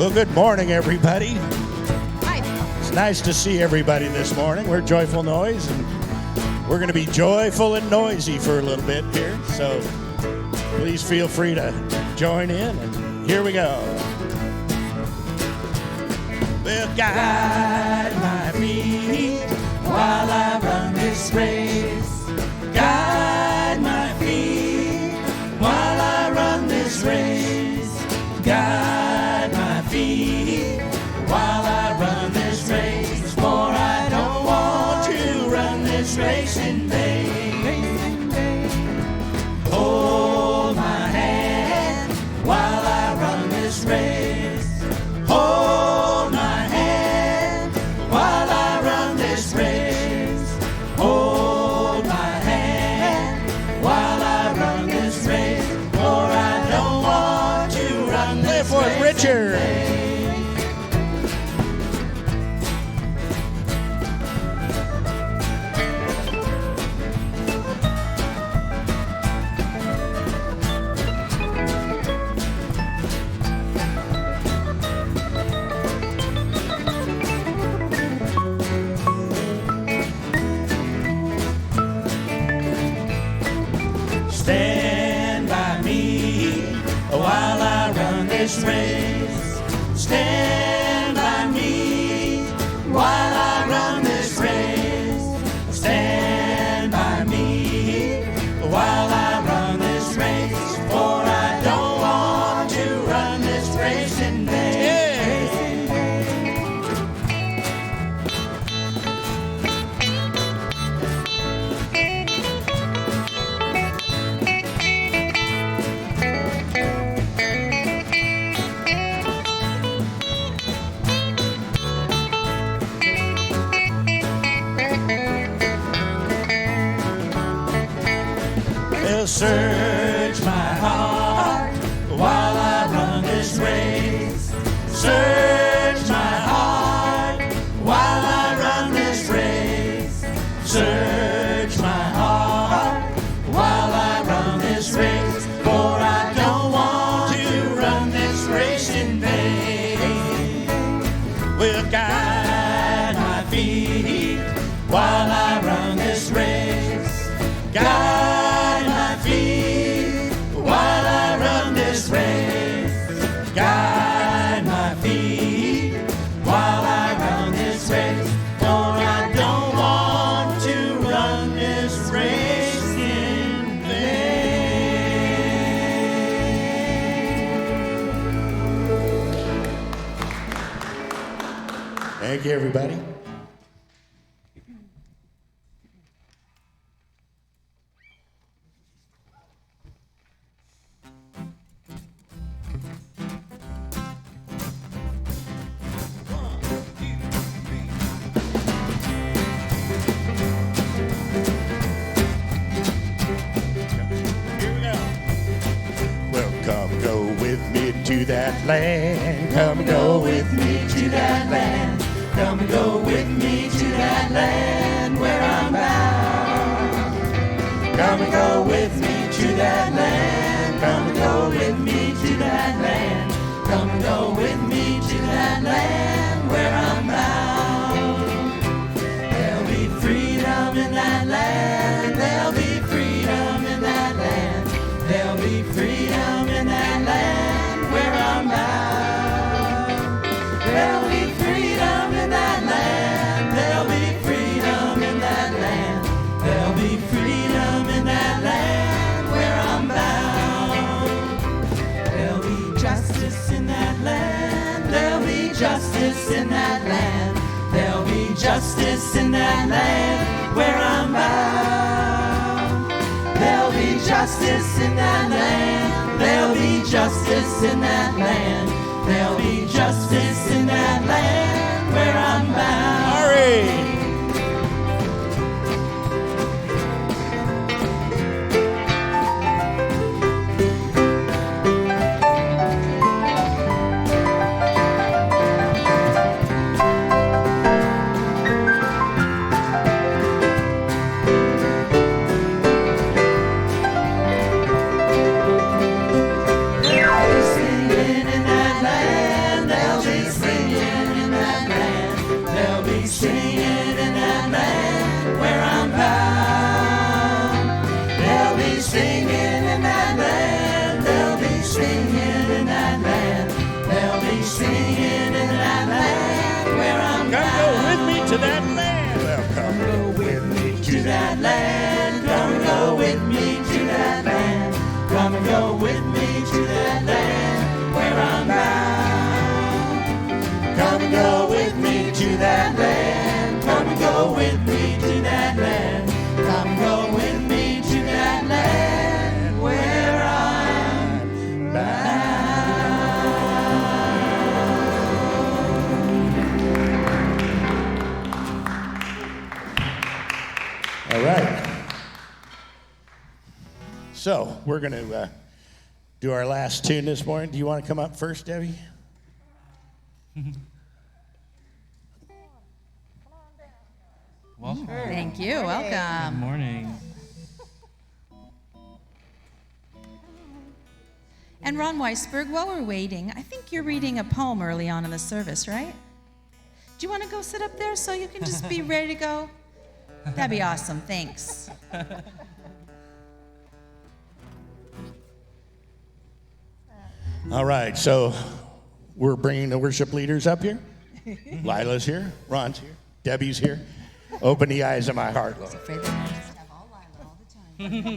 Well, good morning, everybody. Hi. It's nice to see everybody this morning. We're Joyful Noise, and we're going to be joyful and noisy for a little bit here. So please feel free to join in, and here we go. Well, guide my feet while I run this race. Guide my feet while I run this race. Guide my feet while I run this race. For I don't want to run this race in vain. Hold my hand while I run this race. Hold my hand while I run this race. Hold my hand while I run this race. For I don't want to run this race. Live for Richard. Stand by me while I run this race. Stand by me while I run this race. Stand by me while I run this race. For I don't want to run this race in vain. Search my heart while I run this race. Search my heart while I run this race. Search my heart while I run this race. For I don't want to run this race in vain. Well, guide my feet while I run this race. Guide my feet while I run this race. Guide my feet while I run this race. For I don't want to run this race in vain. Thank you, everybody. To that land, come and go with me to that land. Come and go with me to that land where I'm bound. Come and go with me to that land. Come and go with me to that land. Come and go with me to that land where I'm bound. There'll be freedom in that land. There'll be freedom in that land. There'll be freedom in that land where I'm bound. There'll be freedom in that land. There'll be freedom in that land. There'll be freedom in that land where I'm bound. There'll be justice in that land. There'll be justice in that land. There'll be justice in that land where I'm bound. There'll be justice in that land. There'll be justice in that land. There'll be justice in that land where I'm bound. Hurry! Singing in that land, they'll to that land. Well, come go with me to that land. Come go with me to that land. Come and go with me to that land where I'm bound. Come and go with me to that land. Come and go with me to that land. Come and go with me to that land where I'm bound. All right. So we're going to do our last tune this morning. Do you want to come up first, Debbie? Welcome. Thank you. Welcome. Good morning. And Ron Weisberg, while we're waiting, I think you're reading a poem early on in the service, right? Do you want to go sit up there so you can just be ready to go? That'd be awesome. Thanks. All right, so we're bringing the worship leaders up here. Lila's here, Ron's here, Debbie's here. Open the eyes of my heart, Lord. I was afraid that I just have all Lila all the time.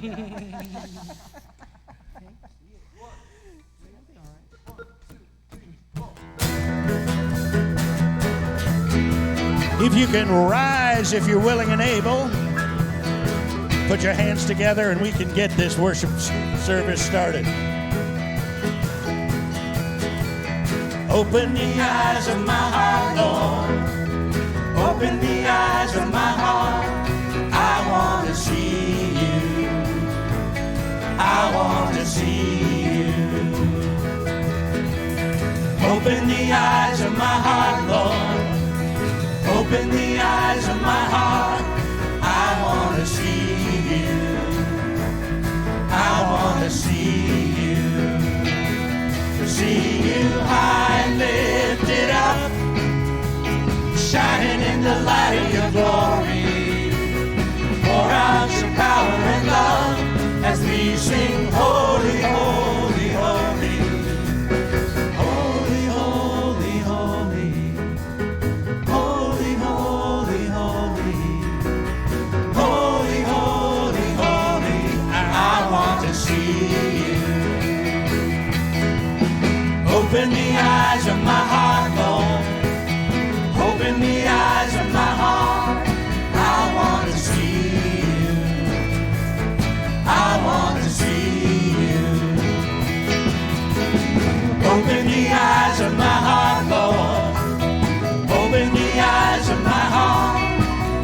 If you can rise, if you're willing and able, put your hands together and we can get this worship service started. Open the eyes of my heart, Lord. Open the eyes of my heart. I want to see you. I want to see you. Open the eyes of my heart, Lord. Open the eyes of my heart. I want to see you. I want to see you. See you high and lifted up, shining in the light of your glory. Pour out your power and love as we sing, holy, holy, holy. Holy, holy, holy. Holy, holy, holy. Holy, holy, holy. I want to see you. Open the eyes of my heart, Lord. Open the eyes of my heart. I want to see you. I want to see you. Open the eyes of my heart, Lord. Open the eyes of my heart.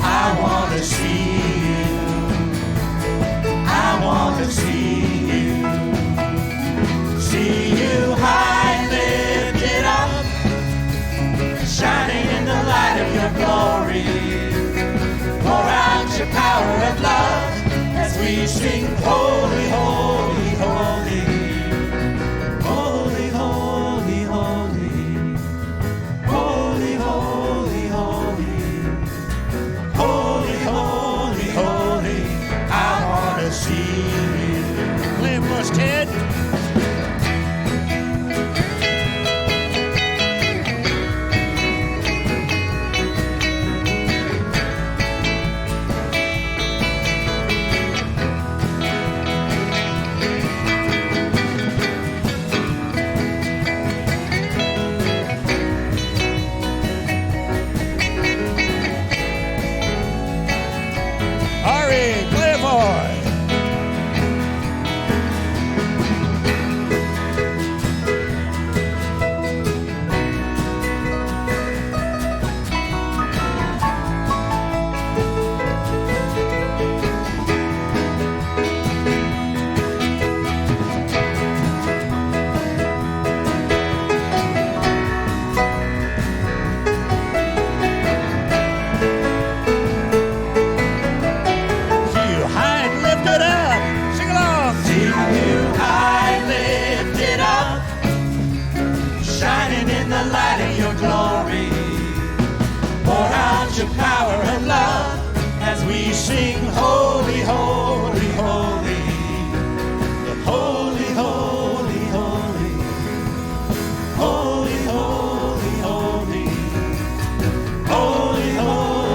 I want to see you. I want to see you. See you high lifted up, shining in the light of your glory. Pour out your power of love as we sing, holy, holy, holy. Holy, holy, holy. Holy, holy, holy. Holy, holy, holy. I want to see you. Live, Musthead. Sing holy, holy, holy. Holy, holy, holy. Holy, holy, holy. Holy, holy.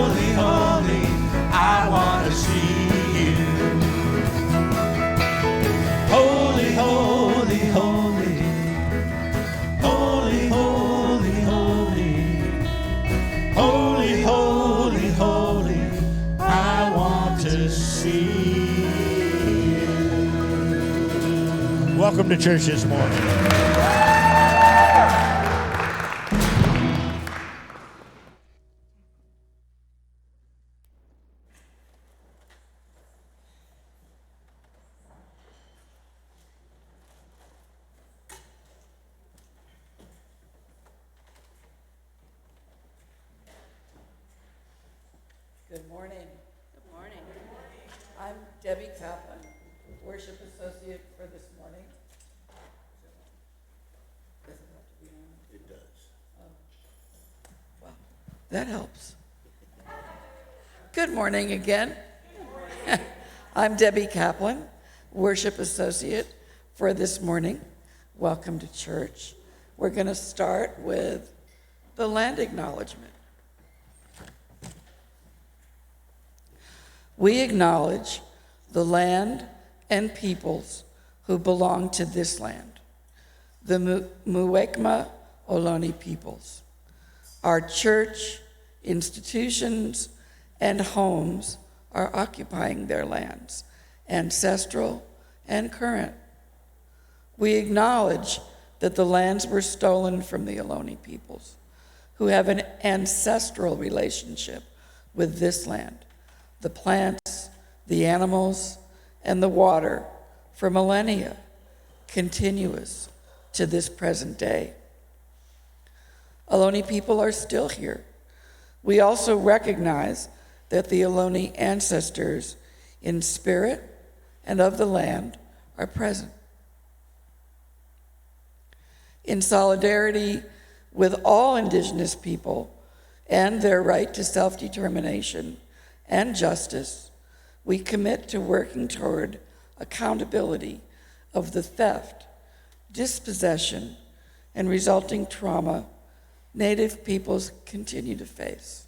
Welcome to church this morning. Good morning. Good morning. I'm Debbie Kaplan, Worship Associate for this morning. Does it have to be on? It does. Well, that helps. Good morning again. I'm Debbie Kaplan, Worship Associate for this morning. Welcome to church. We're going to start with the land acknowledgement. We acknowledge the land and peoples who belong to this land, the Muwekma Ohlone peoples. Our church, institutions, and homes are occupying their lands, ancestral and current. We acknowledge that the lands were stolen from the Ohlone peoples, who have an ancestral relationship with this land, the plants, the animals, and the water for millennia, continuous to this present day. Ohlone people are still here. We also recognize that the Ohlone ancestors in spirit and of the land are present. In solidarity with all indigenous people and their right to self-determination and justice, we commit to working toward accountability of the theft, dispossession, and resulting trauma Native peoples continue to face.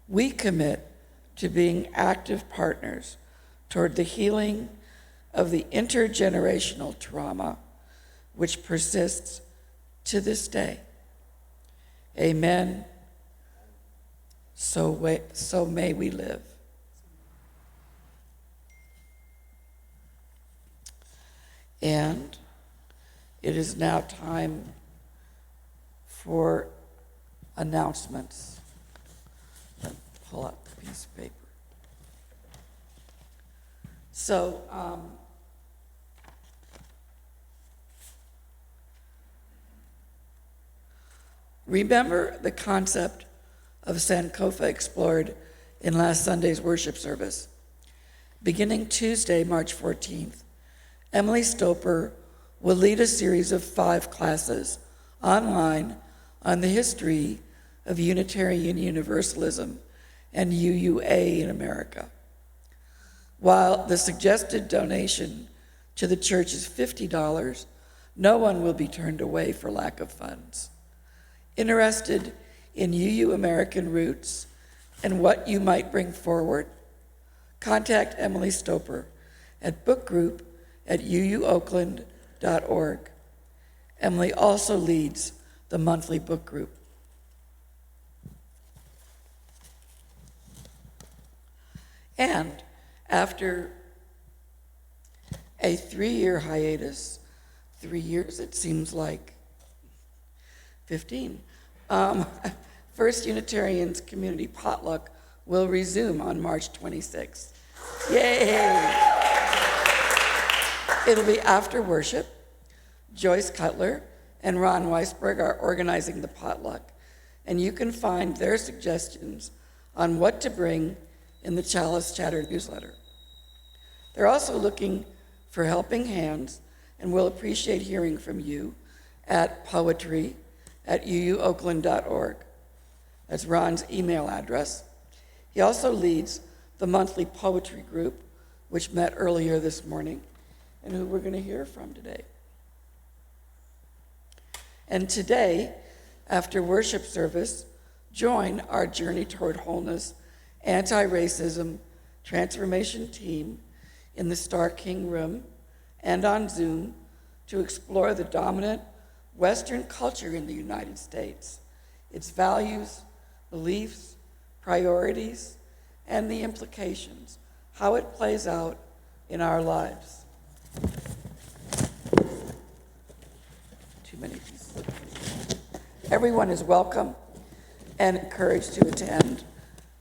We commit to being active partners toward the healing of the intergenerational trauma which persists to this day. Amen. So may we live. And it is now time for announcements. Let's pull out the piece of paper. So, remember the concept of Sankofa explored in last Sunday's worship service. Beginning Tuesday, March 14th, Emily Stoper will lead a series of 5 classes online on the history of Unitarian Universalism and UUA in America. While the suggested donation to the church is $50, no one will be turned away for lack of funds. Interested in UU American roots and what you might bring forward? Contact Emily Stoper at bookgroup@uuoakland.org. Emily also leads the monthly book group. And after a 3-year hiatus, 3 years, it seems like 15, First Unitarians Community Potluck will resume on March 26th. Yay! It'll be after worship. Joyce Cutler and Ron Weisberg are organizing the potluck, and you can find their suggestions on what to bring in the Chalice Chatter newsletter. They're also looking for helping hands and will appreciate hearing from you at poetry@uuoakland.org. That's Ron's email address. He also leads the monthly poetry group, which met earlier this morning, and who we're going to hear from today. And today, after worship service, join our Journey Toward Wholeness anti-racism transformation team in the Star King room and on Zoom to explore the dominant Western culture in the United States, its values, beliefs, priorities, and the implications, how it plays out in our lives. too many pieces. Everyone is welcome and encouraged to attend,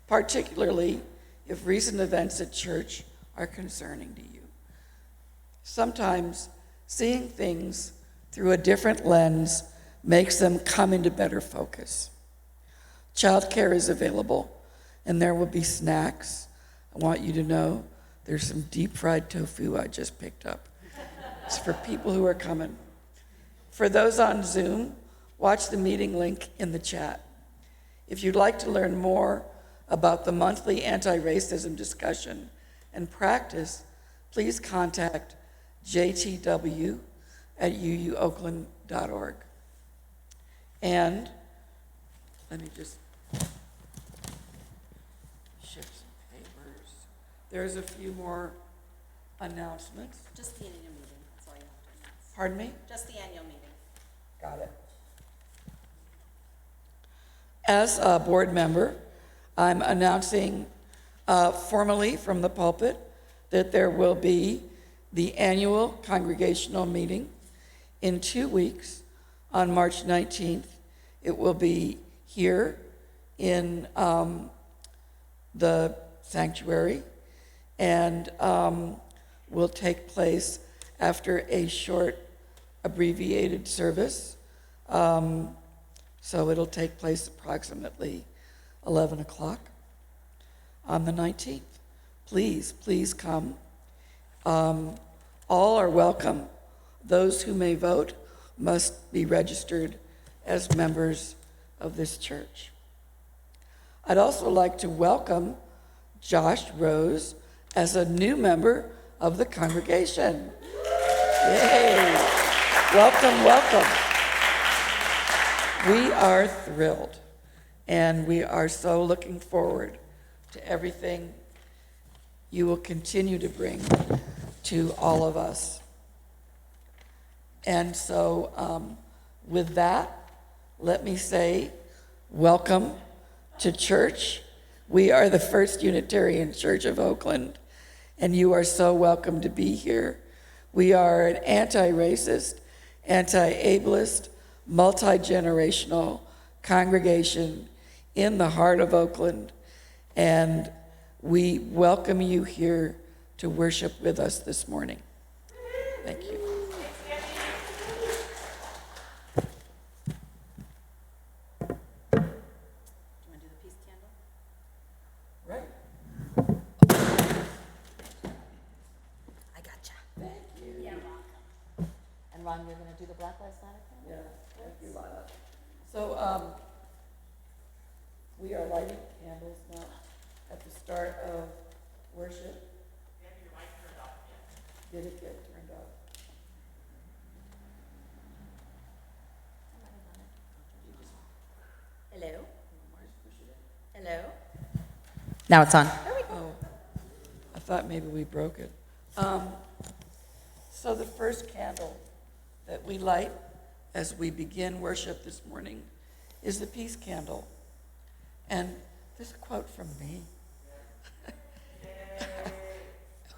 particularly if recent events at church are concerning to you. Sometimes seeing things through a different lens makes them come into better focus. Childcare is available, and there will be snacks. I want you to know there's some deep fried tofu I just picked up. It's for people who are coming. For those on Zoom, watch the meeting link in the chat. If you'd like to learn more about the monthly anti-racism discussion and practice, please contact jtw@uuoakland.org. And let me just shift some papers. There's a few more announcements. Just the annual meeting, that's all you have to announce. Pardon me? Just the annual meeting. Got it. As a board member, I'm announcing formally from the pulpit that there will be the annual congregational meeting in 2 weeks on March 19th. It will be here in the sanctuary and will take place after a short abbreviated service. So it'll take place approximately 11 o'clock on the 19th. Please come. All are welcome. Those who may vote must be registered as members of this church. I'd also like to welcome Josh Rose as a new member of the congregation. Yay! Welcome, welcome. We are thrilled, and we are so looking forward to everything you will continue to bring to all of us. And so with that, let me say welcome to church. We are the First Unitarian Church of Oakland, and you are so welcome to be here. We are an anti-racist, anti-ableist, multi-generational congregation in the heart of Oakland, and we welcome you here to worship with us this morning. Thank you. Do you want to do the peace candle? Right. I gotcha. Thank you. You're welcome. And Ron, you're going to do the Black Lives Matter candle? Yeah, thank you, Laila. So we are lighting candles now at the start of worship. Did it get turned off? Hello? Hello? Now it's on. Oh, I thought maybe we broke it. So the first candle that we light as we begin worship this morning is the peace candle. And this quote from me,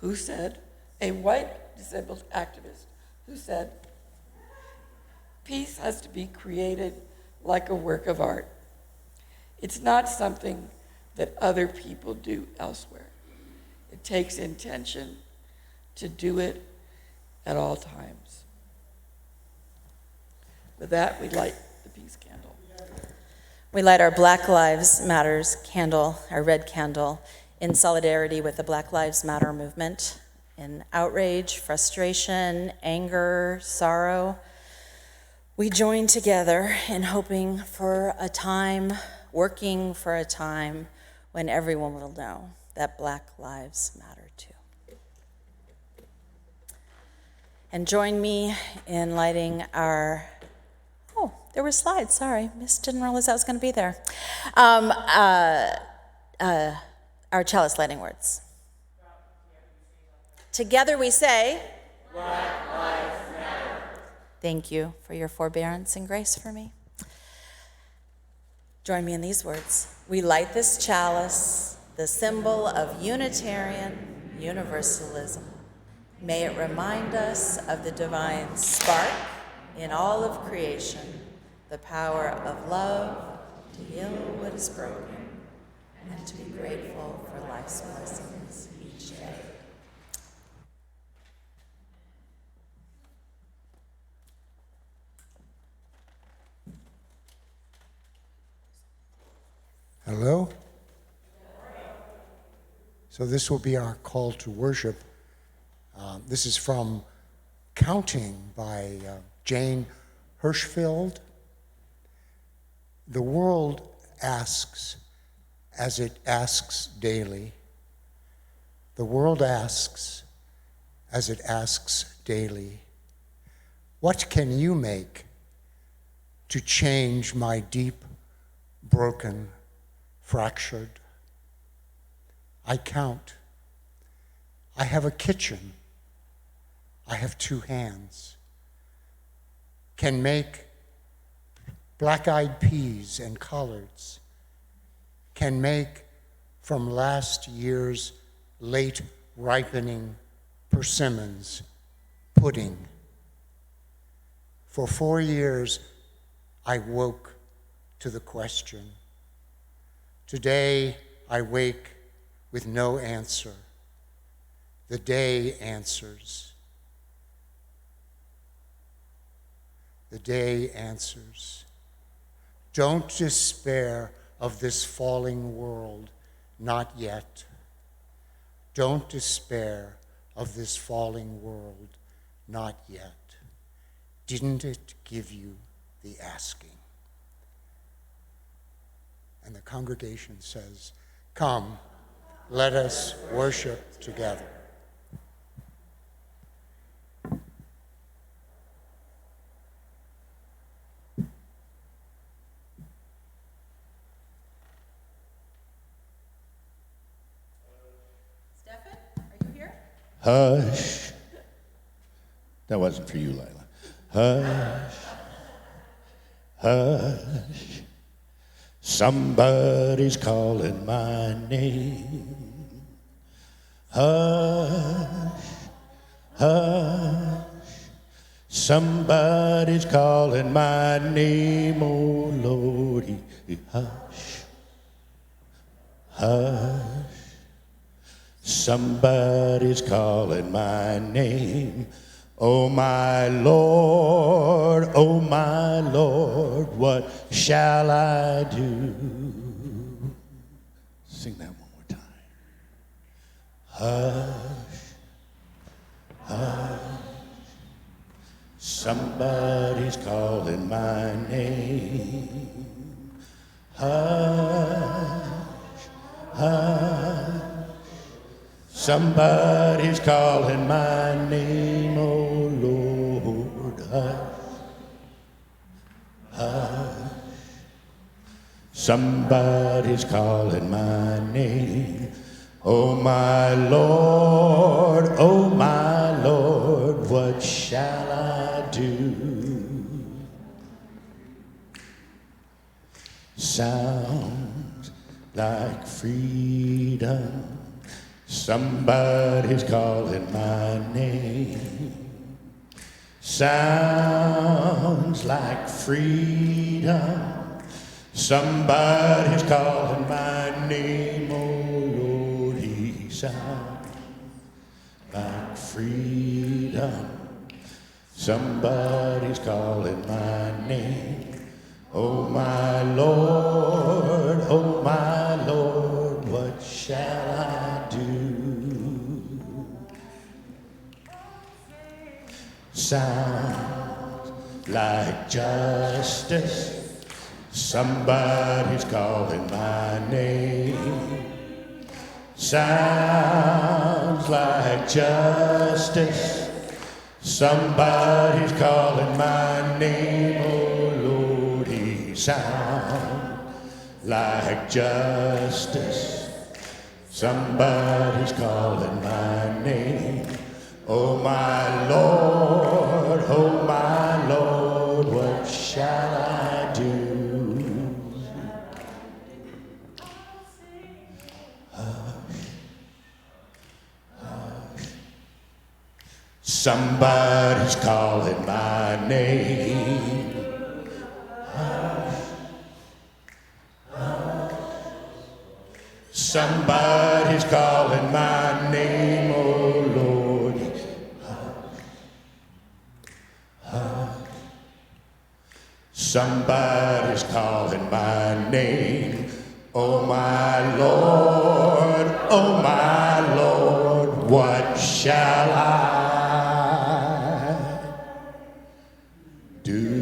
who said, a white disabled activist, who said, peace has to be created like a work of art. It's not something that other people do elsewhere. It takes intention to do it at all times. With that, we light the peace candle. We light our Black Lives Matters candle, our red candle, in solidarity with the Black Lives Matter movement. In outrage, frustration, anger, sorrow, we join together in hoping for a time, working for a time when everyone will know that Black lives matter too. And join me in lighting our, oh, there were slides, sorry. Didn't realize that was going to be there. Our chalice lighting words. Together we say, Black Lives Matter. Thank you for your forbearance and grace for me. Join me in these words. We light this chalice, the symbol of Unitarian Universalism. May it remind us of the divine spark in all of creation, the power of love to heal what is broken and to be grateful for life's blessings each day. Hello? So this will be our call to worship. This is from Counting by Jane Hirschfeld. The world asks as it asks daily. The world asks as it asks daily. What can you make to change my deep, broken, fractured? I count. I have a kitchen. I have 2 hands. Can make black-eyed peas and collards. Can make from last year's late ripening persimmons pudding. For 4 years, I woke to the question. Today, I wake with no answer. The day answers. The day answers. Don't despair of this falling world, not yet. Don't despair of this falling world, not yet. Didn't it give you the asking? And the congregation says, come, let us worship together. Stefan, are you here? Hush. That wasn't for you, Laila. Hush. Hush. Somebody's calling my name. Hush. Hush. Somebody's calling my name, oh Lordy. Hush. Hush. Somebody's calling my name. Oh my Lord, what shall I do? Sing that one more time. Hush, hush. Somebody's calling my name. Hush, hush. Somebody's calling my name, oh Lord. Hush, hush. Somebody's calling my name. Oh my Lord, what shall I do? Sounds like freedom. Somebody's calling my name. Sounds like freedom. Somebody's calling my name. Oh Lord, he sounds like freedom. Somebody's calling my name. Oh my Lord, what shall I do? Sounds like justice. Somebody's calling my name. Sounds like justice. Somebody's calling my name. Oh Lord, he sounds like justice. Somebody's calling my name. Oh my Lord, what shall I do? Somebody's calling my name. Somebody's calling my name, oh Lord. Somebody's calling my name, oh my Lord, what shall I do?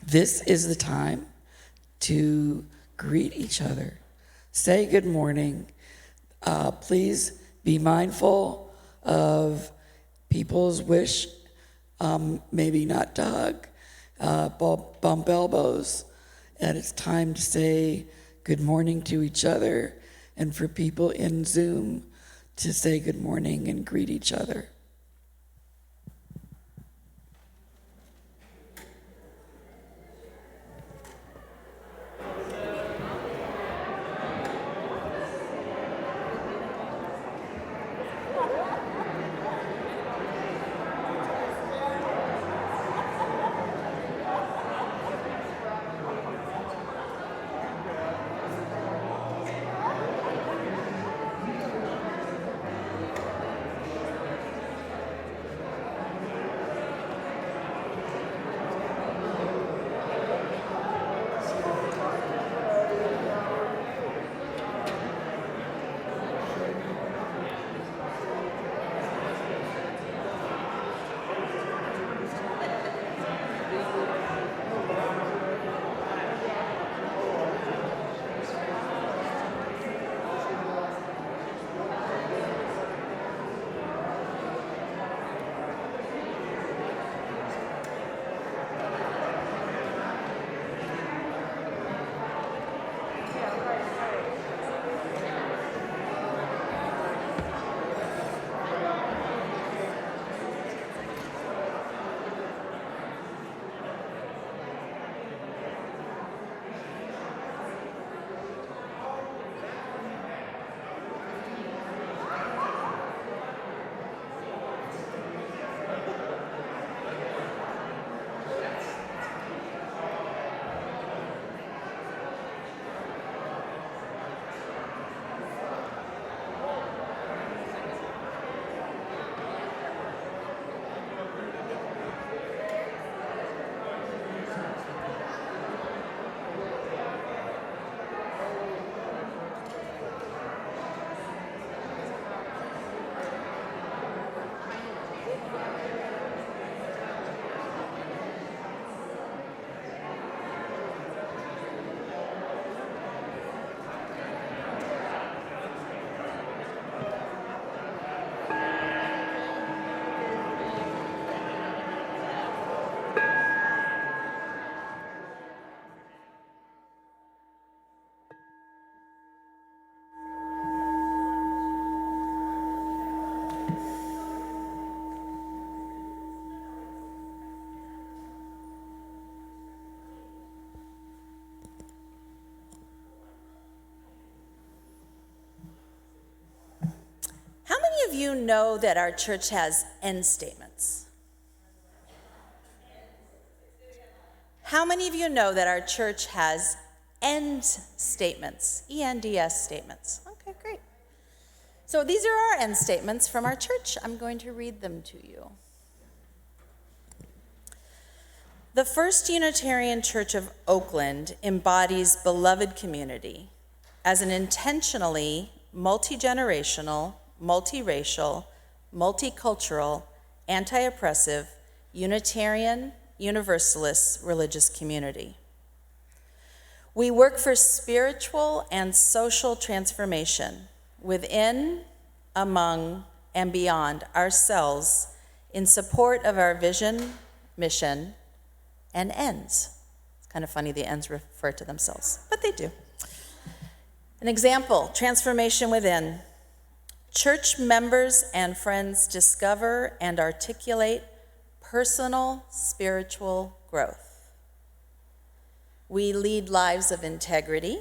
This is the time to greet each other. Say good morning. Please be mindful of people's wish, maybe not to hug, bump elbows. And it's time to say good morning to each other, and for people in Zoom to say good morning and greet each other. Of you know that our church has end statements? How many of you know that our church has end statements, ENDS statements? Okay, great. So these are our end statements from our church. I'm going to read them to you. The First Unitarian Church of Oakland embodies beloved community as an intentionally multi-generational, multiracial, multicultural, anti-oppressive, Unitarian, Universalist religious community. We work for spiritual and social transformation within, among, and beyond ourselves in support of our vision, mission, and ends. It's kind of funny the ends refer to themselves, but they do. An example, transformation within. Church members and friends discover and articulate personal spiritual growth. We lead lives of integrity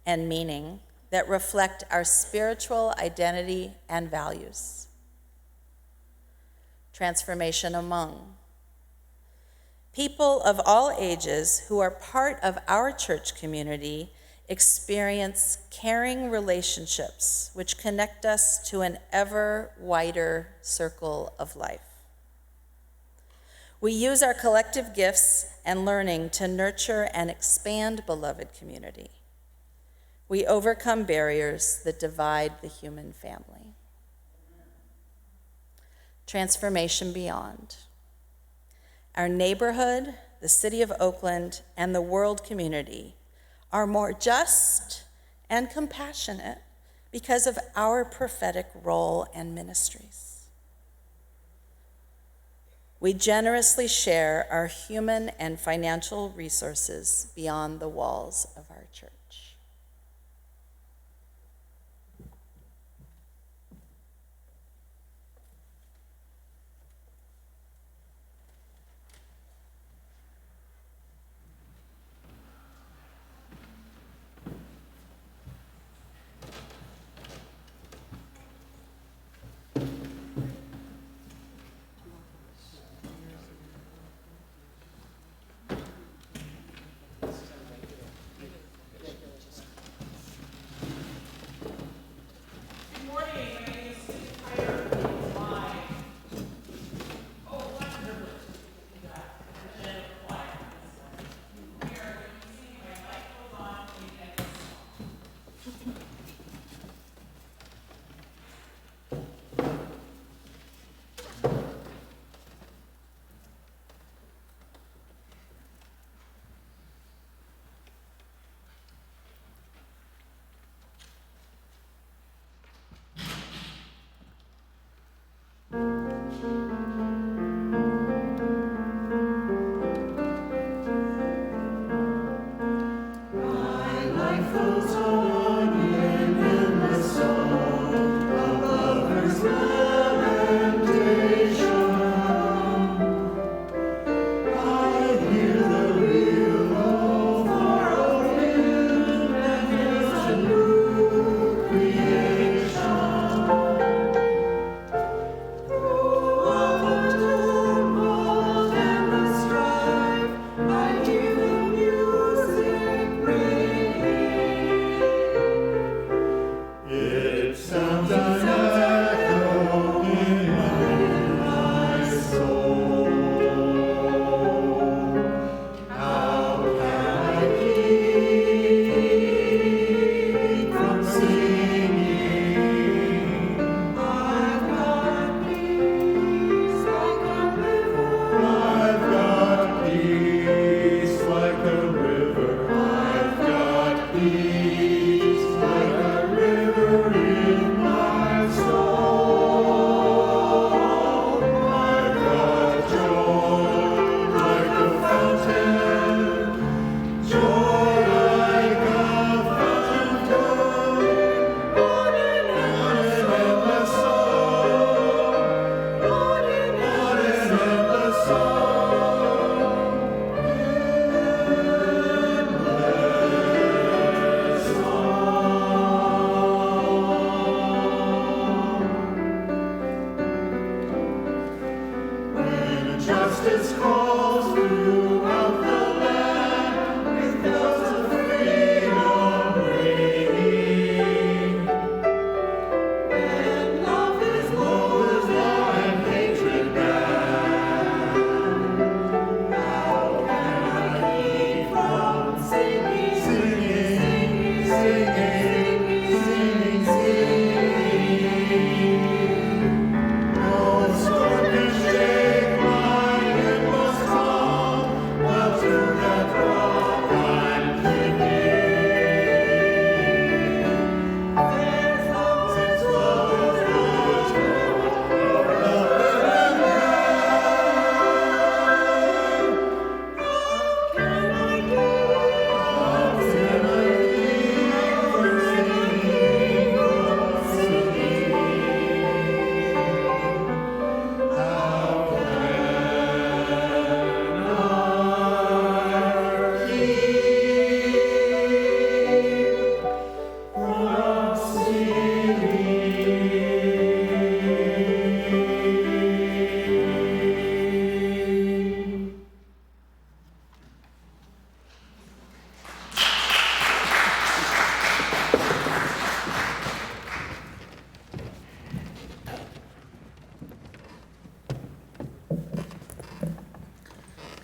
and meaning that reflect our spiritual identity and values. Transformation among people of all ages who are part of our church community experience caring relationships which connect us to an ever wider circle of life. We use our collective gifts and learning to nurture and expand beloved community. We overcome barriers that divide the human family. Transformation beyond. Our neighborhood, the city of Oakland, and the world community are more just and compassionate because of our prophetic role and ministries. We generously share our human and financial resources beyond the walls of our church.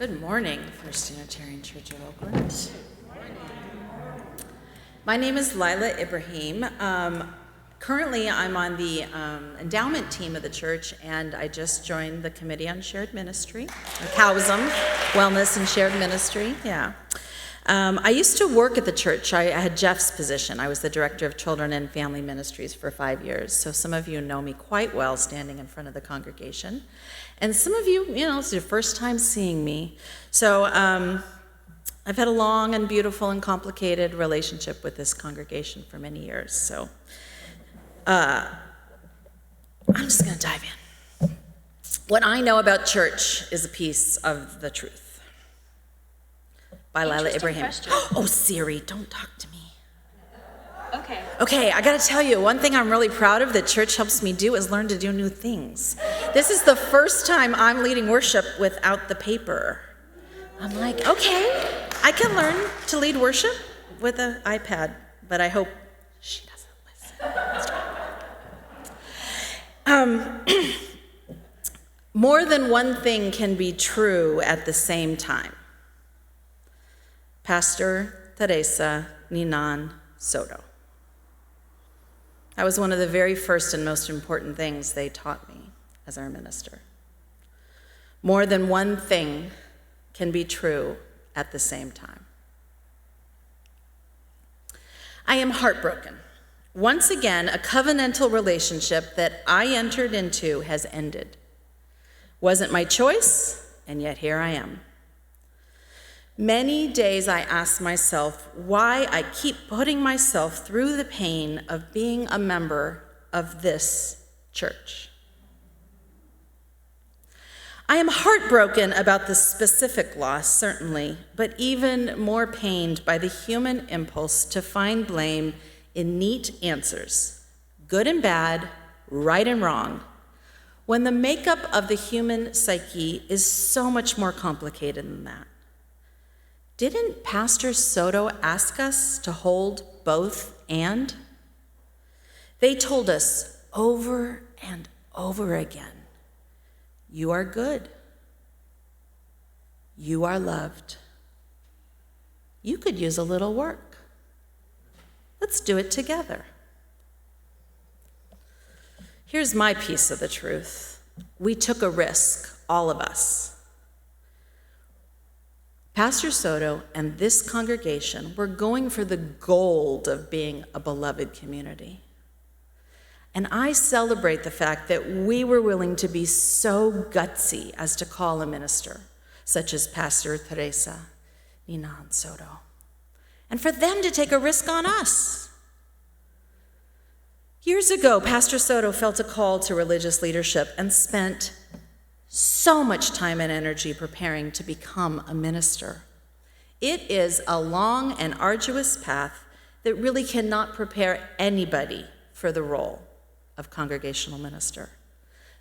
Good morning, First Unitarian Church of Oakland. My name is Laila Ibrahim. Currently, I'm on the endowment team of the church, and I just joined the Committee on Shared Ministry, or COWSM, Wellness and Shared Ministry, yeah. I used to work at the church. I had Jeff's position. I was the Director of Children and Family Ministries for 5 years, so some of you know me quite well standing in front of the congregation. And some of you, it's your first time seeing me. So I've had a long and beautiful and complicated relationship with this congregation for many years, so I'm just going to dive in. What I know about church is a piece of the truth. By Laila Ibrahim. Question. Oh, Siri, don't talk to me. Okay. Okay, I gotta tell you, one thing I'm really proud of that church helps me do is learn to do new things. This is the first time I'm leading worship without the paper. I'm like, okay, I can learn to lead worship with an iPad, but I hope she doesn't listen. More than one thing can be true at the same time. Pastor Teresa Ninan Soto. That was one of the very first and most important things they taught me as our minister. More than one thing can be true at the same time. I am heartbroken. Once again, a covenantal relationship that I entered into has ended. Wasn't my choice, and yet here I am. Many days I ask myself why I keep putting myself through the pain of being a member of this church. I am heartbroken about the specific loss, certainly, but even more pained by the human impulse to find blame in neat answers, good and bad, right and wrong, when the makeup of the human psyche is so much more complicated than that. Didn't Pastor Soto ask us to hold both and? They told us over and over again, you are good. You are loved. You could use a little work. Let's do it together. Here's my piece of the truth. We took a risk, all of us. Pastor Soto and this congregation were going for the gold of being a beloved community. And I celebrate the fact that we were willing to be so gutsy as to call a minister, such as Pastor Teresa Ninan Soto, and for them to take a risk on us. Years ago, Pastor Soto felt a call to religious leadership and spent so much time and energy preparing to become a minister. It is a long and arduous path that really cannot prepare anybody for the role of congregational minister.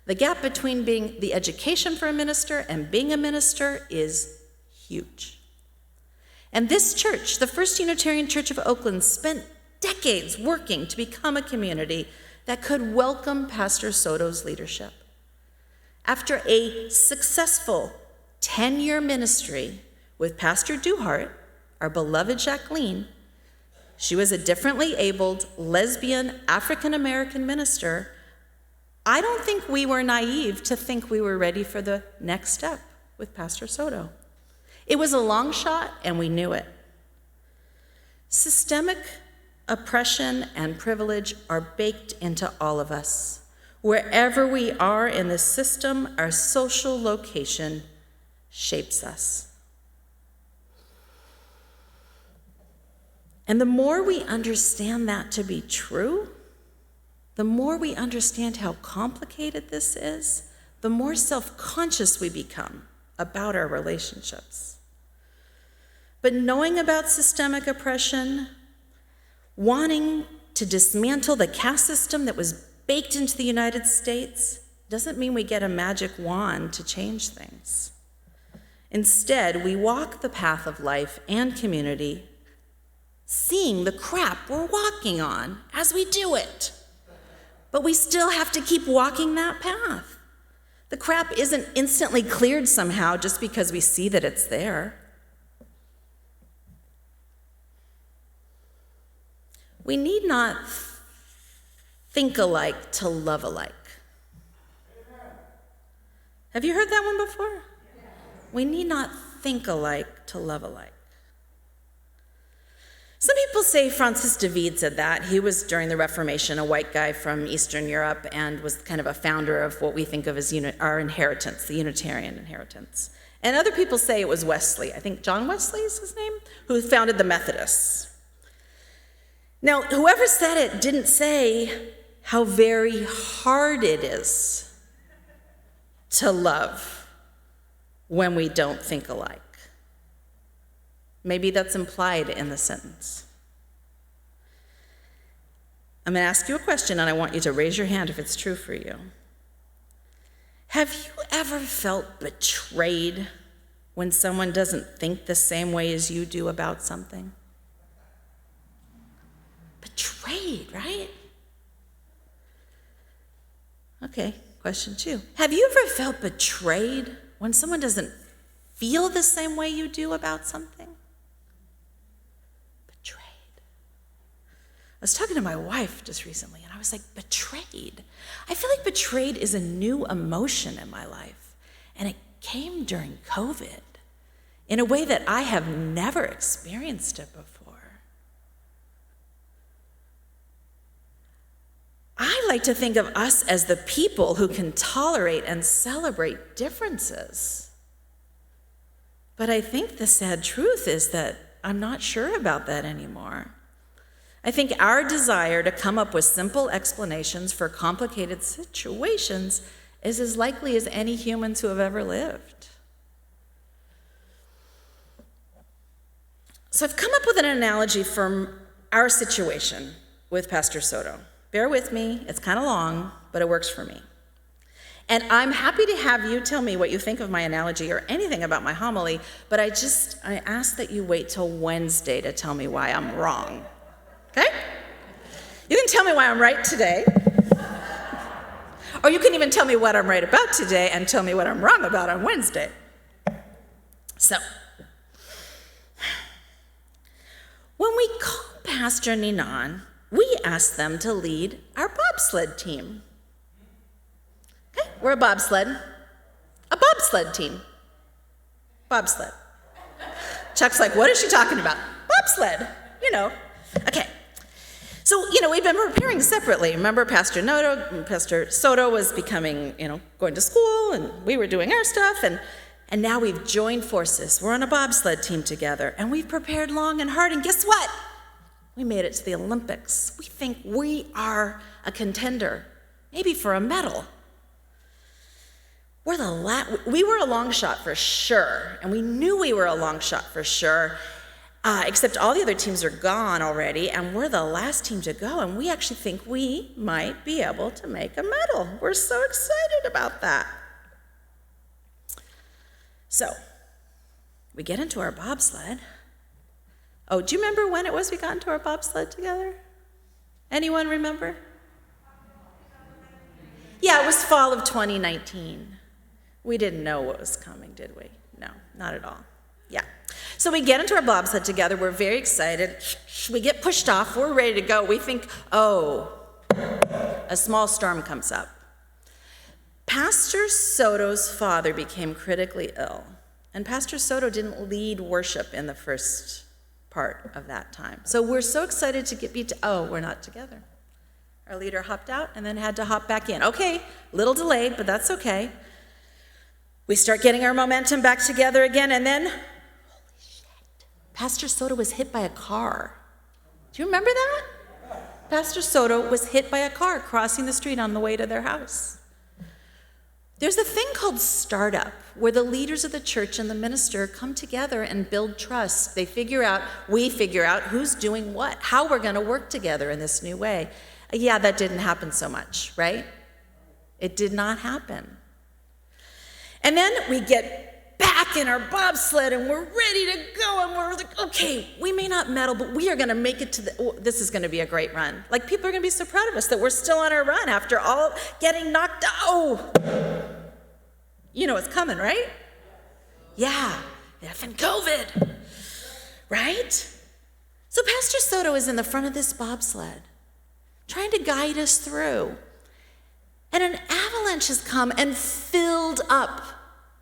The gap between being the education for a minister and being a minister is huge. And this church, the First Unitarian Church of Oakland, spent decades working to become a community that could welcome Pastor Soto's leadership. After a successful 10-year ministry with Pastor Duhart, our beloved Jacqueline, she was a differently abled, lesbian, African-American minister. I don't think we were naive to think we were ready for the next step with Pastor Soto. It was a long shot, and we knew it. Systemic oppression and privilege are baked into all of us. Wherever we are in the system, our social location shapes us. And the more we understand that to be true, the more we understand how complicated this is, the more self-conscious we become about our relationships. But knowing about systemic oppression, wanting to dismantle the caste system that was baked into the United States, doesn't mean we get a magic wand to change things. Instead, we walk the path of life and community, seeing the crap we're walking on as we do it. But we still have to keep walking that path. The crap isn't instantly cleared somehow just because we see that it's there. We need not think alike to love alike. Have you heard that one before? We need not think alike to love alike. Some people say Francis de Vide said that. He was, during the Reformation, a white guy from Eastern Europe and was kind of a founder of what we think of as our inheritance, the Unitarian inheritance. And other people say it was Wesley. I think John Wesley is his name, who founded the Methodists. Now, whoever said it didn't say how very hard it is to love when we don't think alike. Maybe that's implied in the sentence. I'm going to ask you a question, and I want you to raise your hand if it's true for you. Have you ever felt betrayed when someone doesn't think the same way as you do about something? Betrayed, right? Okay, question 2. Have you ever felt betrayed when someone doesn't feel the same way you do about something? Betrayed. I was talking to my wife just recently, and I was like, betrayed. I feel like betrayed is a new emotion in my life, and it came during COVID in a way that I have never experienced it before. I like to think of us as the people who can tolerate and celebrate differences. But I think the sad truth is that I'm not sure about that anymore. I think our desire to come up with simple explanations for complicated situations is as likely as any humans who have ever lived. So I've come up with an analogy from our situation with Pastor Soto. Bear with me, it's kind of long, but it works for me. And I'm happy to have you tell me what you think of my analogy or anything about my homily, but I ask that you wait till Wednesday to tell me why I'm wrong. Okay? You can tell me why I'm right today, or you can even tell me what I'm right about today and tell me what I'm wrong about on Wednesday. So, when we call Pastor Ninan, we asked them to lead our bobsled team. Okay, we're a bobsled team. Bobsled. Chuck's like, what is she talking about? Bobsled, Okay, so, we've been preparing separately. Remember, Pastor Soto was becoming, going to school, and we were doing our stuff, and now we've joined forces. We're on a bobsled team together, and we've prepared long and hard, and guess what? We made it to the Olympics. We think we are a contender, maybe for a medal. We were a long shot for sure, and we knew we were a long shot for sure, except all the other teams are gone already, and we're the last team to go, and we actually think we might be able to make a medal. We're so excited about that. So, we get into our bobsled. Oh, do you remember when it was we got into our bobsled together? Anyone remember? Yeah, it was fall of 2019. We didn't know what was coming, did we? No, not at all. Yeah. So we get into our bobsled together. We're very excited. We get pushed off. We're ready to go. We think, a small storm comes up. Pastor Soto's father became critically ill, and Pastor Soto didn't lead worship in the first part of that time. So we're so excited to we're not together. Our leader hopped out and then had to hop back in. Okay, little delayed, but that's okay. We start getting our momentum back together again, and then, holy shit, Pastor Soto was hit by a car. Do you remember that? Pastor Soto was hit by a car crossing the street on the way to their house. There's a thing called startup, where the leaders of the church and the minister come together and build trust. We figure out who's doing what, how we're going to work together in this new way. Yeah, that didn't happen so much, right? It did not happen. And then we get back in our bobsled and we're ready to go, and we're like, okay, we may not medal, but we are going to make it this is going to be a great run. Like, people are going to be so proud of us that we're still on our run after all getting knocked out. You know what's coming, right? Yeah, effing COVID, right? So Pastor Soto is in the front of this bobsled, trying to guide us through. And an avalanche has come and filled up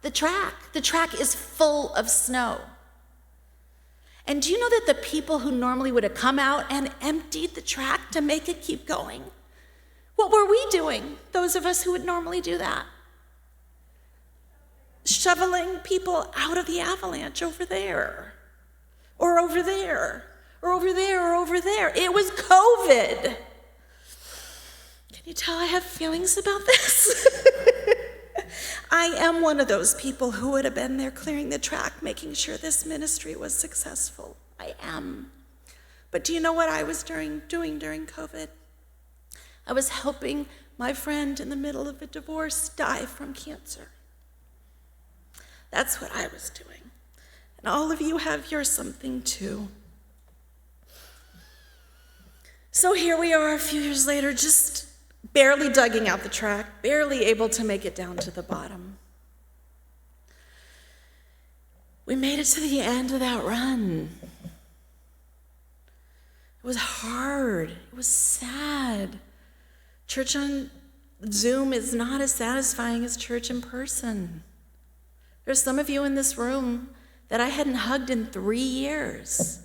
the track. The track is full of snow. And do you know that the people who normally would have come out and emptied the track to make it keep going? What were we doing, those of us who would normally do that? Shoveling people out of the avalanche over there, or over there, or over there, or over there. It was COVID. Can you tell I have feelings about this? I am one of those people who would have been there clearing the track, making sure this ministry was successful. I am. But do you know what I was doing during COVID? I was helping my friend in the middle of a divorce die from cancer. That's what I was doing. And all of you have your something too. So here we are a few years later, just barely dugging out the track, barely able to make it down to the bottom. We made it to the end of that run. It was hard. It was sad. Church on Zoom is not as satisfying as church in person. There's some of you in this room that I hadn't hugged in 3 years.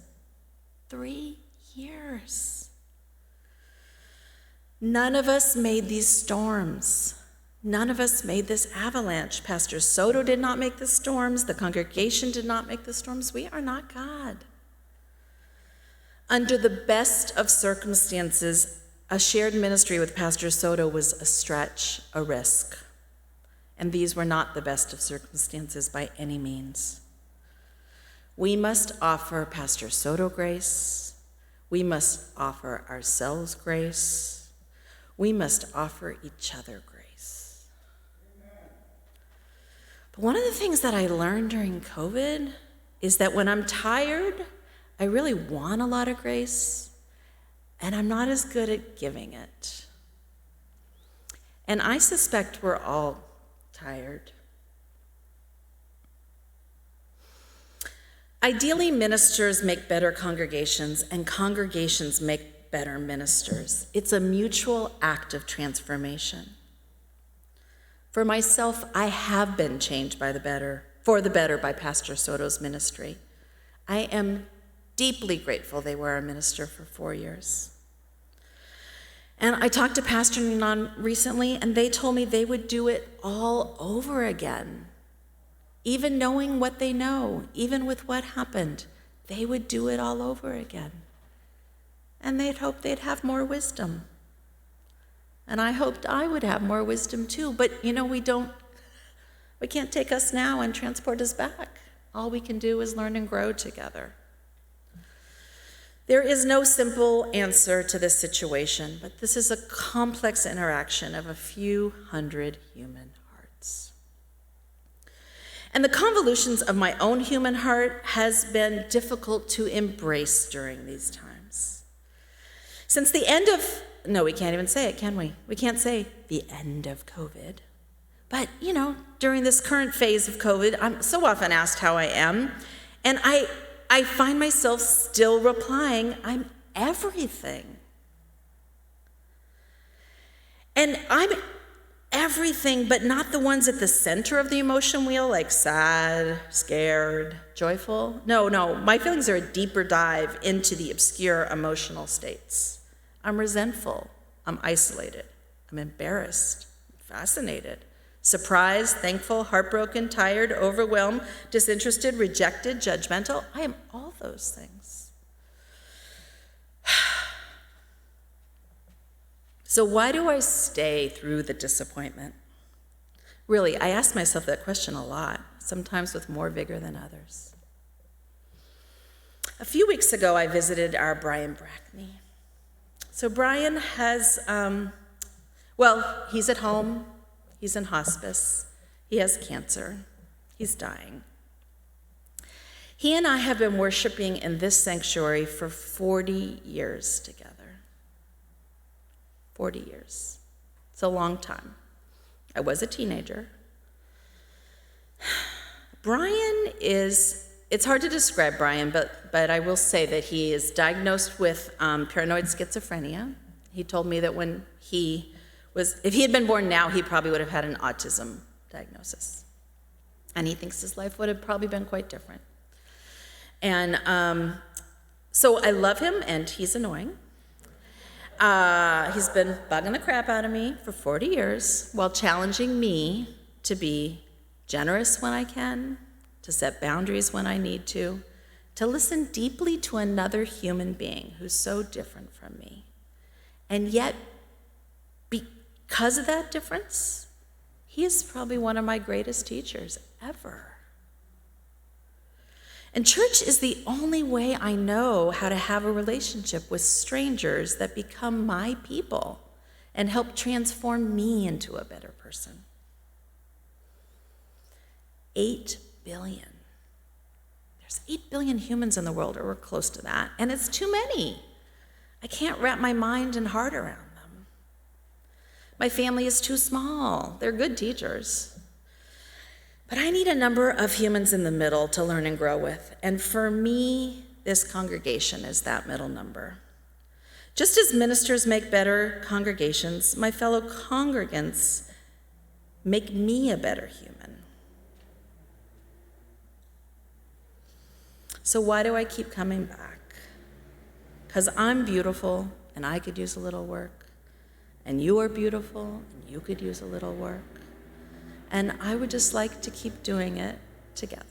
3 years. None of us made these storms. None of us made this avalanche. Pastor Soto did not make the storms. The congregation did not make the storms. We are not God. Under the best of circumstances, a shared ministry with Pastor Soto was a stretch, a risk. And these were not the best of circumstances by any means. We must offer Pastor Soto grace. We must offer ourselves grace. We must offer each other grace. But one of the things that I learned during COVID is that when I'm tired, I really want a lot of grace, and I'm not as good at giving it. And I suspect we're all tired. Ideally, ministers make better congregations, and congregations make better ministers. It's a mutual act of transformation. For myself, I have been changed for the better by Pastor Soto's ministry. I am deeply grateful they were our minister for 4 years. And I talked to Pastor Ninon recently, and they told me they would do it all over again. Even knowing what they know, even with what happened, they would do it all over again. And they'd hope they'd have more wisdom. And I hoped I would have more wisdom too, but we can't take us now and transport us back. All we can do is learn and grow together. There is no simple answer to this situation, but this is a complex interaction of a few hundred human hearts. And the convolutions of my own human heart has been difficult to embrace during these times. Since the end of, no, we can't even say it, can we? We can't say the end of COVID. But, during this current phase of COVID, I'm so often asked how I am, and I find myself still replying, I'm everything. And I'm everything, but not the ones at the center of the emotion wheel, like sad, scared, joyful. No, my feelings are a deeper dive into the obscure emotional states. I'm resentful, I'm isolated, I'm embarrassed, I'm fascinated, surprised, thankful, heartbroken, tired, overwhelmed, disinterested, rejected, judgmental. I am all those things. So why do I stay through the disappointment? Really, I ask myself that question a lot, sometimes with more vigor than others. A few weeks ago, I visited our Brian Brackney. So Brian has, he's at home. He's in hospice. He has cancer. He's dying. He and I have been worshiping in this sanctuary for 40 years together. 40 years. It's a long time. I was a teenager. Brian it's hard to describe Brian, but I will say that he is diagnosed with paranoid schizophrenia. He told me that if he had been born now, he probably would have had an autism diagnosis. And he thinks his life would have probably been quite different. And so I love him, and he's annoying. He's been bugging the crap out of me for 40 years while challenging me to be generous when I can, to set boundaries when I need to listen deeply to another human being who's so different from me. And yet, because of that difference, he is probably one of my greatest teachers ever. And church is the only way I know how to have a relationship with strangers that become my people and help transform me into a better person. 8 billion. There's 8 billion humans in the world, or we're close to that, and it's too many. I can't wrap my mind and heart around them. My family is too small. They're good teachers. But I need a number of humans in the middle to learn and grow with. And for me, this congregation is that middle number. Just as ministers make better congregations, my fellow congregants make me a better human. So why do I keep coming back? Because I'm beautiful and I could use a little work. And you are beautiful and you could use a little work. And I would just like to keep doing it together.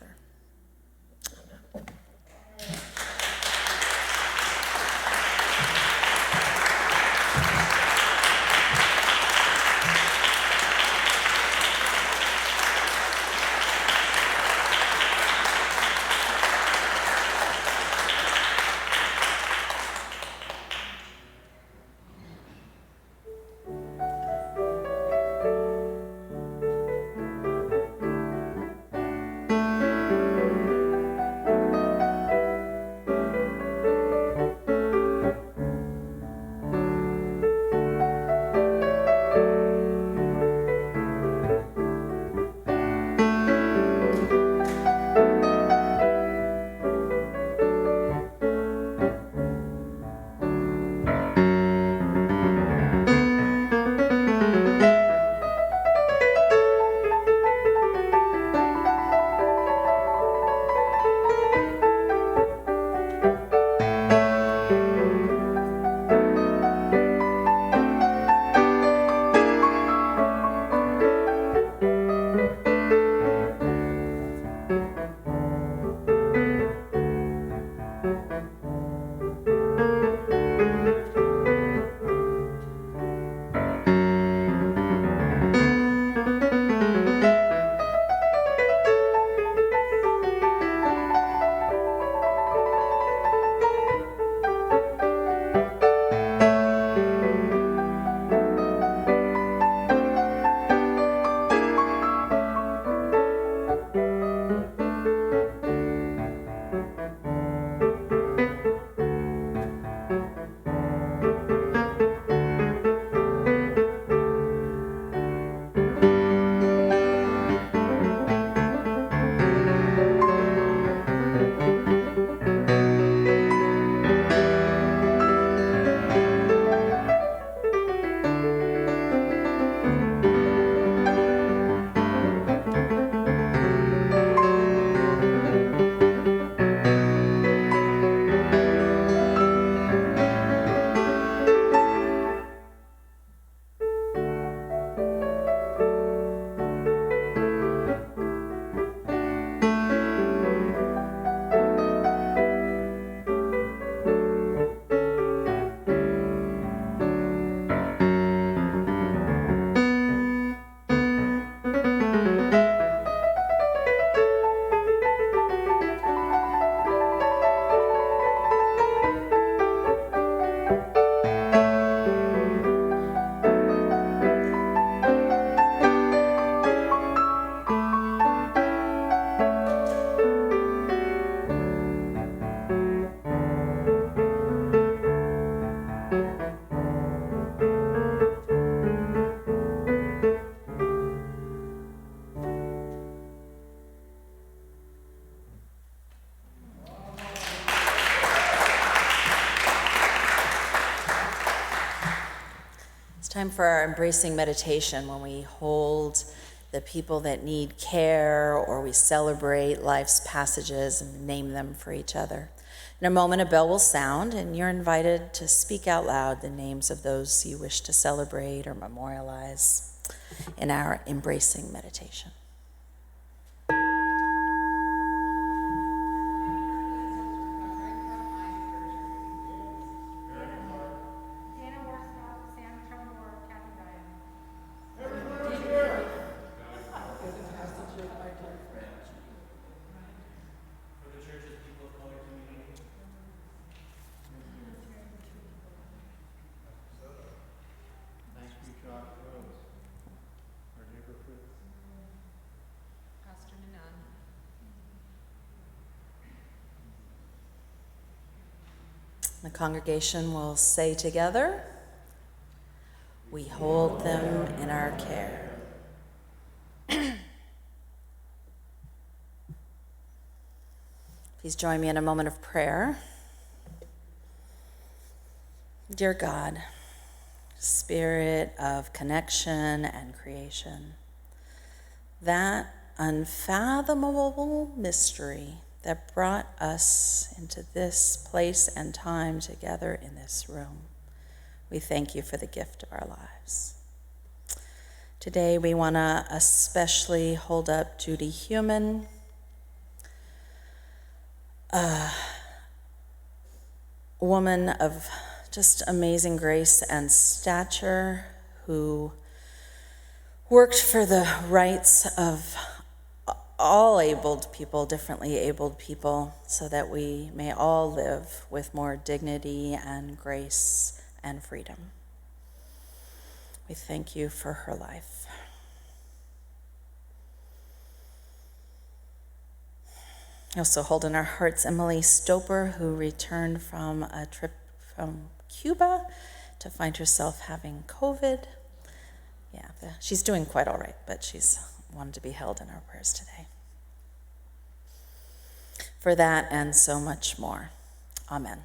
It's time for our embracing meditation when we hold the people that need care or we celebrate life's passages and name them for each other. In a moment, a bell will sound, and you're invited to speak out loud the names of those you wish to celebrate or memorialize in our embracing meditation. The congregation will say together, "We hold them in our care." Please join me in a moment of prayer. Dear God, Spirit of connection and creation, that unfathomable mystery that brought us into this place and time together in this room, we thank you for the gift of our lives. Today we want to especially hold up Judy Human, a woman of just amazing grace and stature who worked for the rights of all abled people, differently abled people, so that we may all live with more dignity and grace and freedom. We thank you for her life. We also hold in our hearts Emily Stoper, who returned from a trip from Cuba to find herself having COVID. Yeah, she's doing quite all right, but she's wanted to be held in our prayers today. For that and so much more. Amen.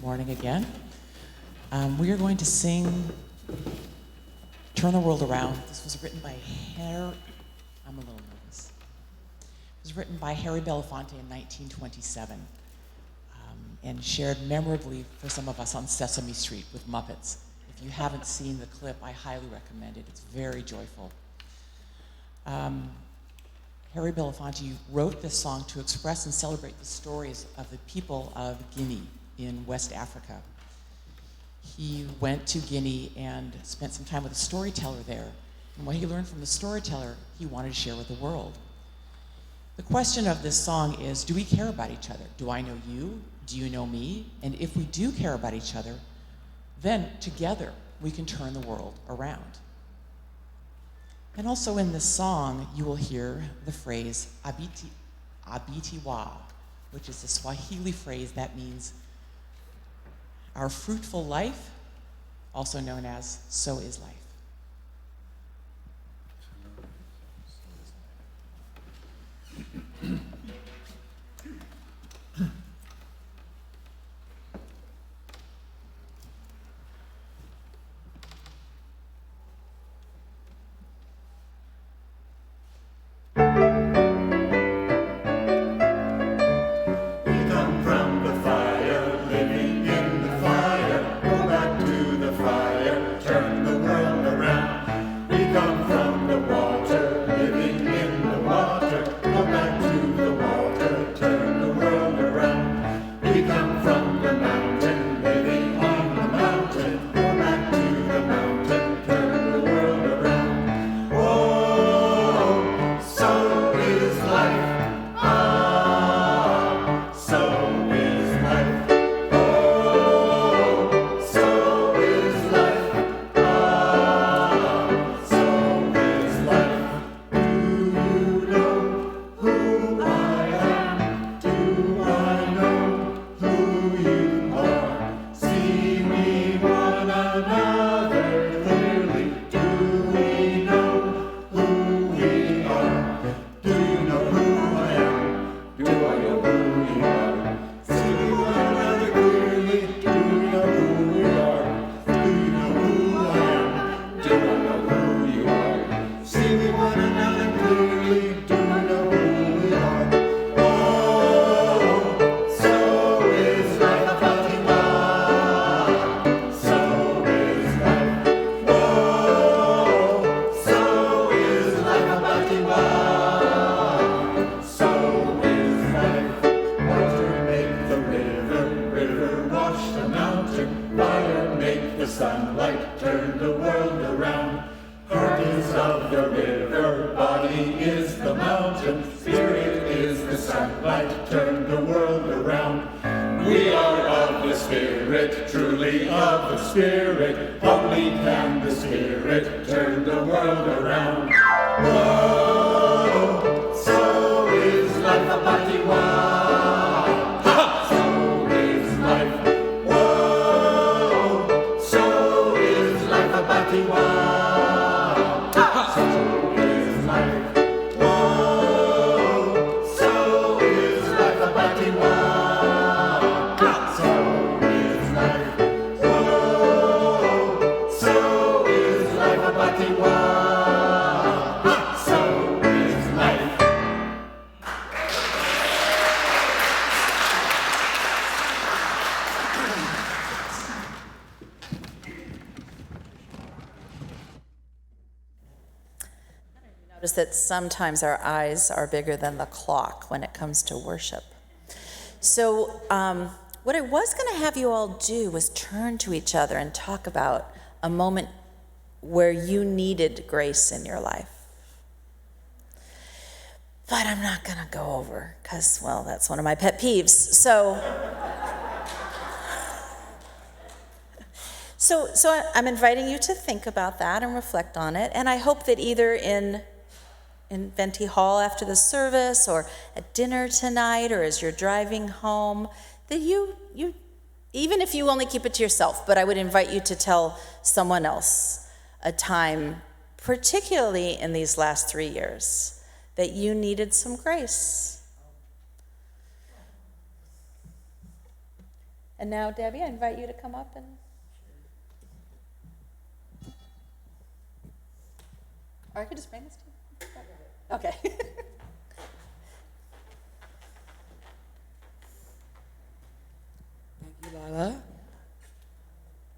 Morning again. We are going to sing Turn the World Around. This was written by I'm a little nervous. It was written by Harry Belafonte in 1927 and shared memorably for some of us on Sesame Street with Muppets. If you haven't seen the clip, I highly recommend it. It's very joyful. Harry Belafonte wrote this song to express and celebrate the stories of the people of Guinea in West Africa. He went to Guinea and spent some time with a storyteller there. And what he learned from the storyteller, he wanted to share with the world. The question of this song is, do we care about each other? Do I know you? Do you know me? And if we do care about each other, then together we can turn the world around. And also in this song, you will hear the phrase, abiti wa, which is a Swahili phrase that means our fruitful life, also known as so is life. Turn the world mountain. Fire make the sunlight turn the world around. Heart is of the river, body is the mountain, spirit is the sunlight, turn the world around. We are of the Spirit, truly of the Spirit, only can the Spirit turn the world around. Whoa, so is life a party wow. So is life. Whoa, so is life a party wow. Notice that sometimes our eyes are bigger than the clock when it comes to worship. So what I was going to have you all do was turn to each other and talk about a moment where you needed grace in your life. But I'm not going to go over because, well, that's one of my pet peeves. So I'm inviting you to think about that and reflect on it. And I hope that either in Venti Hall after the service or at dinner tonight or as you're driving home, that you even if you only keep it to yourself, but I would invite you to tell someone else a time, particularly in these last 3 years, that you needed some grace. And now, Debbie, I invite you to come up and... Or I could just bring this to you. Okay. Thank you, Laila.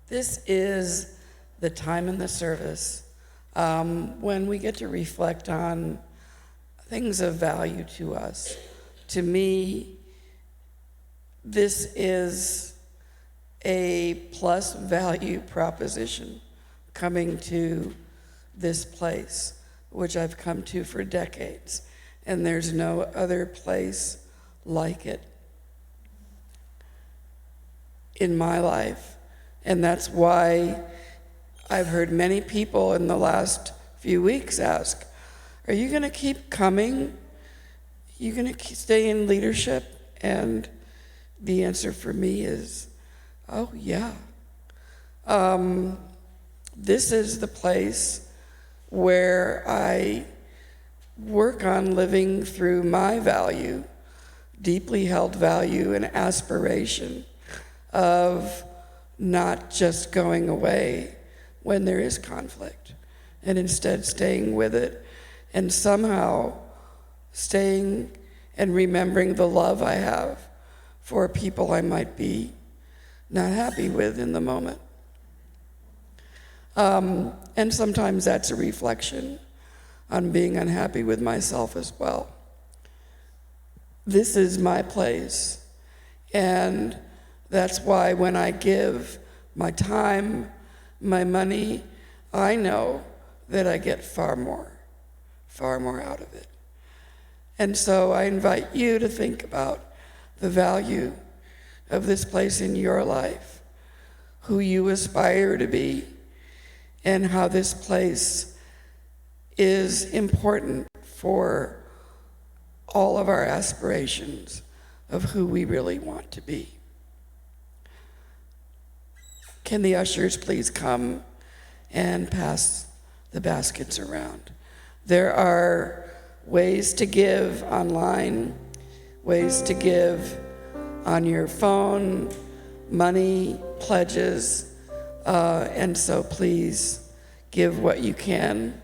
This is the time in the service when we get to reflect on things of value to us. To me, this is a plus value proposition coming to this place, which I've come to for decades, and there's no other place like it in my life. And that's why I've heard many people in the last few weeks ask, are you going to keep coming? Are you going to stay in leadership? And the answer for me is, oh yeah. This is the place where I work on living through my value, deeply held value and aspiration of not just going away when there is conflict, and instead staying with it and somehow staying and remembering the love I have for people I might be not happy with in the moment. And sometimes that's a reflection on being unhappy with myself as well. This is my place, and that's why when I give my time, my money, I know that I get far more out of it. And so I invite you to think about the value of this place in your life, who you aspire to be, and how this place is important for all of our aspirations of who we really want to be. Can the ushers please come and pass the baskets around? There are ways to give online, ways to give on your phone, money, pledges, and so please give what you can.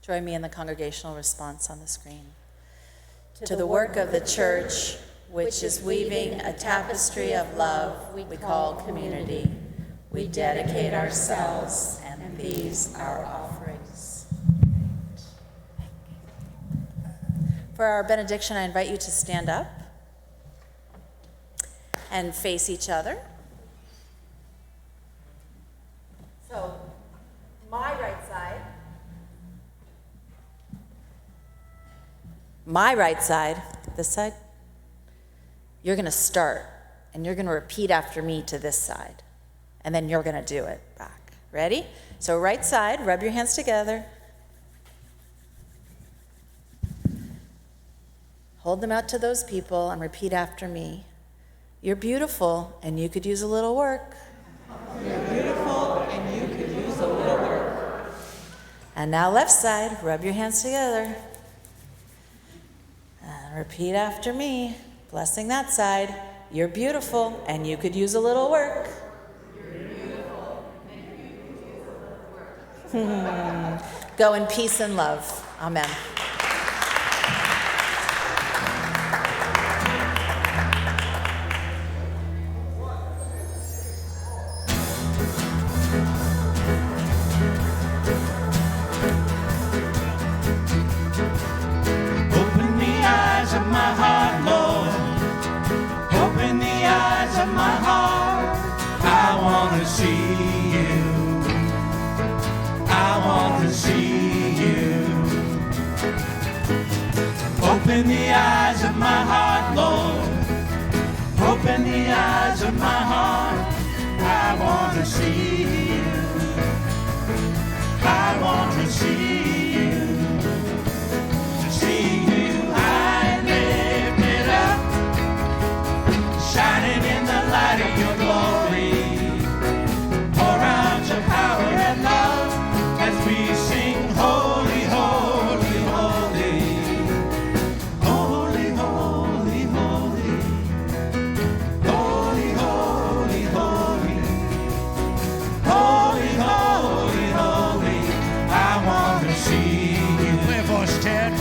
Join me in the congregational response on the screen. To the work of the church, which is weaving a tapestry of love we call community, we dedicate ourselves and these our offerings. For our benediction, I invite you to stand up and face each other. So, my right side, this side, you're going to start, and you're going to repeat after me to this side, and then you're going to do it back. Ready? So right side, rub your hands together. Hold them out to those people and repeat after me. You're beautiful, and you could use a little work. You're beautiful, and you could use a little work. And now left side, rub your hands together. And repeat after me, blessing that side. You're beautiful, and you could use a little work. You're beautiful, and you could use a little work. Go in peace and love. Amen. Open the eyes of my heart, Lord. Open the eyes of my heart. I want to see you. I want to see you. To see you high and lifted up, shining in the light of your glory. Pour out your power and love as we sing holy, holy, holy. Holy, holy, holy. Holy, holy, holy. Holy, holy, holy. I want to see you. Clear voice, Ted.